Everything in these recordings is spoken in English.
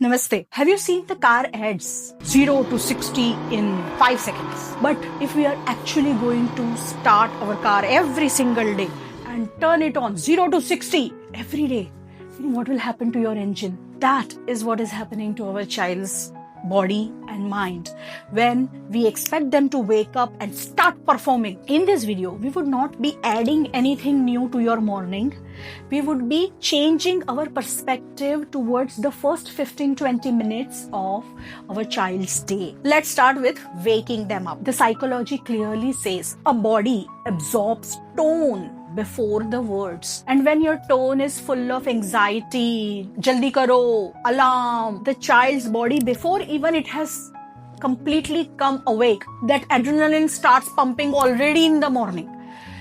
Namaste. Have you seen the car ads 0 to 60 in 5 seconds? But if we are actually going to start our car every single day and turn it on 0 to 60 every day, what will happen to your engine? That is what is happening to our child's body and mind when we expect them to wake up and start performing. In this video, we would not be adding anything new to your morning. We would be changing our perspective towards the first 15-20 minutes of our child's day. Let's start with waking them up. The psychology clearly says a body absorbs tone before the words. And when your tone is full of anxiety, jaldi karo, alarm, the child's body, before even it has completely come awake, that adrenaline starts pumping already in the morning.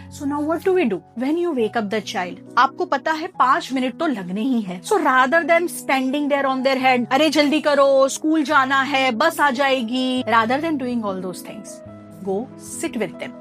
So now what do we do? When you wake up the child, आपको पता है 5 minute तो लगने ही है. So rather than standing there on their head, अरे जल्दी करो, school जाना है, बस आ जाएगी, rather than doing all those things, go sit with them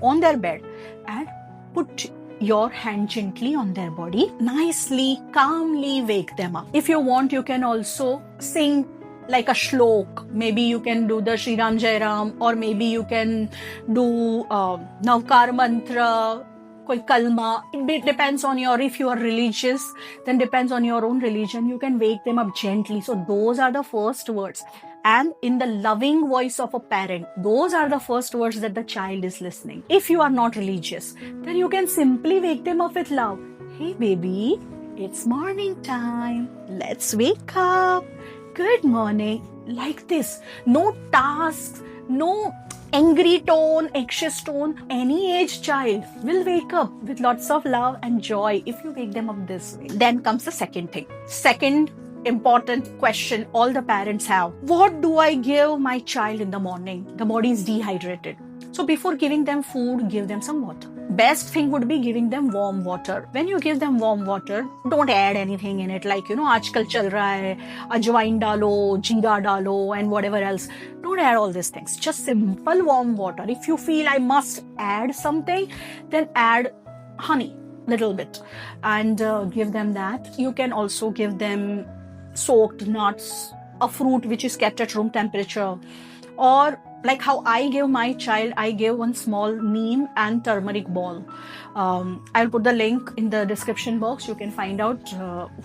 on their bed and put your hand gently on their body, nicely, calmly wake them up. If you want, you can also sing like a shlok. Maybe you can do the Shri Ram Jai Ram, or maybe you can do Navkar Mantra, koi kalma. It depends on if you are religious, then depends on your own religion. You can wake them up gently. So those are the first words. And in the loving voice of a parent, those are the first words that the child is listening. If you are not religious, then you can simply wake them up with love. Hey baby, it's morning time. Let's wake up. Good morning. Like this. No tasks, no angry tone, anxious tone. Any age child will wake up with lots of love and joy if you wake them up this way. Then comes the second thing. Second important question all the parents have. What do I give my child in the morning? The body is dehydrated. So before giving them food, give them some water. Best thing would be giving them warm water. When you give them warm water, don't add anything in it like, आजकल चल रहा है, अजवाइन डालो, जीरा डालो, and whatever else. Don't add all these things. Just simple warm water. If you feel I must add something, then add honey, little bit, and give them that. You can also give them soaked nuts, a fruit which is kept at room temperature, or like how I give my child, I give one small neem and turmeric ball. I'll put the link in the description box. You can find out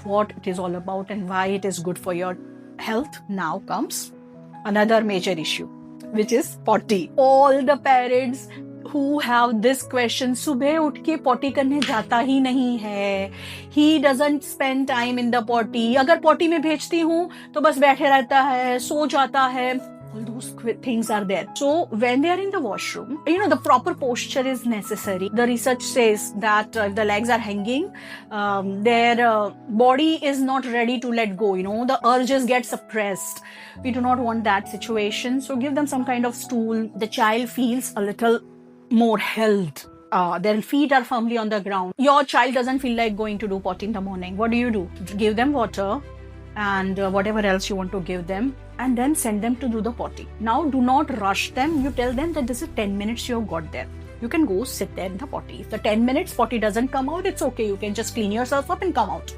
what it is all about and why it is good for your health. Now comes another major issue, which is potty. All the parents who have this question, सुबह उठ के potty करने जाता ही नहीं है, he doesn't spend time in the potty, अगर potty में भेजती हूँ तो बस बैठे रहता है, सो जाता है. All those things are there. So when they are in the washroom, the proper posture is necessary. The research says that if the legs are hanging, their body is not ready to let go. The urges get suppressed. We do not want that situation. So give them some kind of stool. The child feels a little more held. Their feet are firmly on the ground. Your child doesn't feel like going to do potty in the morning. What do? Give them water and whatever else you want to give them, and then send them to do the potty. Now do not rush them. You tell them that this is 10 minutes you have got there. You can go sit there in the potty. If the 10 minutes potty doesn't come out, it's okay. You can just clean yourself up and come out.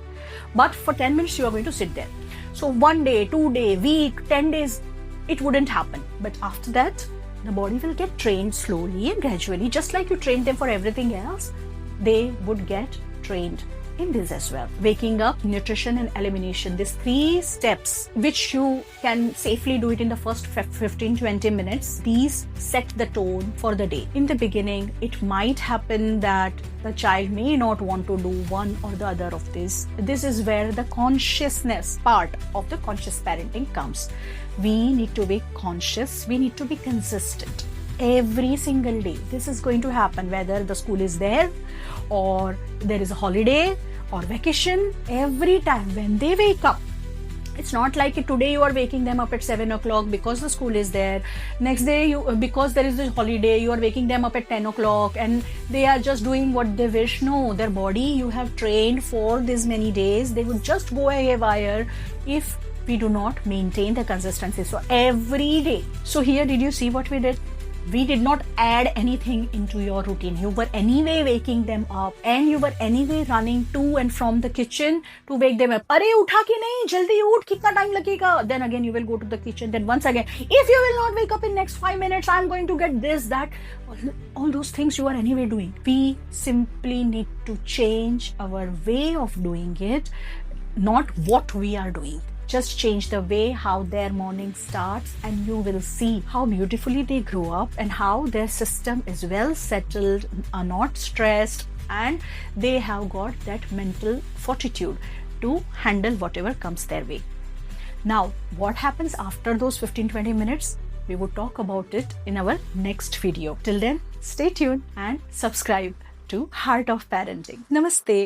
But for 10 minutes you are going to sit there. So 1 day, 2 days, week, 10 days, it wouldn't happen. But after that, the body will get trained slowly and gradually. Just like you trained them for everything else, they would get trained in this as well. Waking up, nutrition and elimination. These 3 steps, which you can safely do it in the first 15-20 minutes. These set the tone for the day. In the beginning, it might happen that the child may not want to do one or the other of this. This is where the consciousness part of the conscious parenting comes. We need to be conscious. We need to be consistent. Every single day, this is going to happen, whether the school is there or there is a holiday or vacation. Every time when they wake up, it's not like today you are waking them up at 7 o'clock because the school is there. Next day, because there is a holiday, you are waking them up at 10 o'clock and they are just doing what they wish. No, their body you have trained for this many days. They would just go haywire if we do not maintain the consistency. So every day. So here, did you see what we did? We did not add anything into your routine. You were anyway waking them up and you were anyway running to and from the kitchen to wake them up. Arey utha ki nahi, jaldi uth, kitna time lagega? Then again you will go to the kitchen. Then once again, if you will not wake up in next 5 minutes, I'm going to get this, that. All those things you are anyway doing. We simply need to change our way of doing it, not what we are doing. Just change the way how their morning starts and you will see how beautifully they grow up and how their system is well settled, are not stressed, and they have got that mental fortitude to handle whatever comes their way. Now, what happens after those 15-20 minutes? We would talk about it in our next video. Till then, stay tuned and subscribe to Heart of Parenting. Namaste.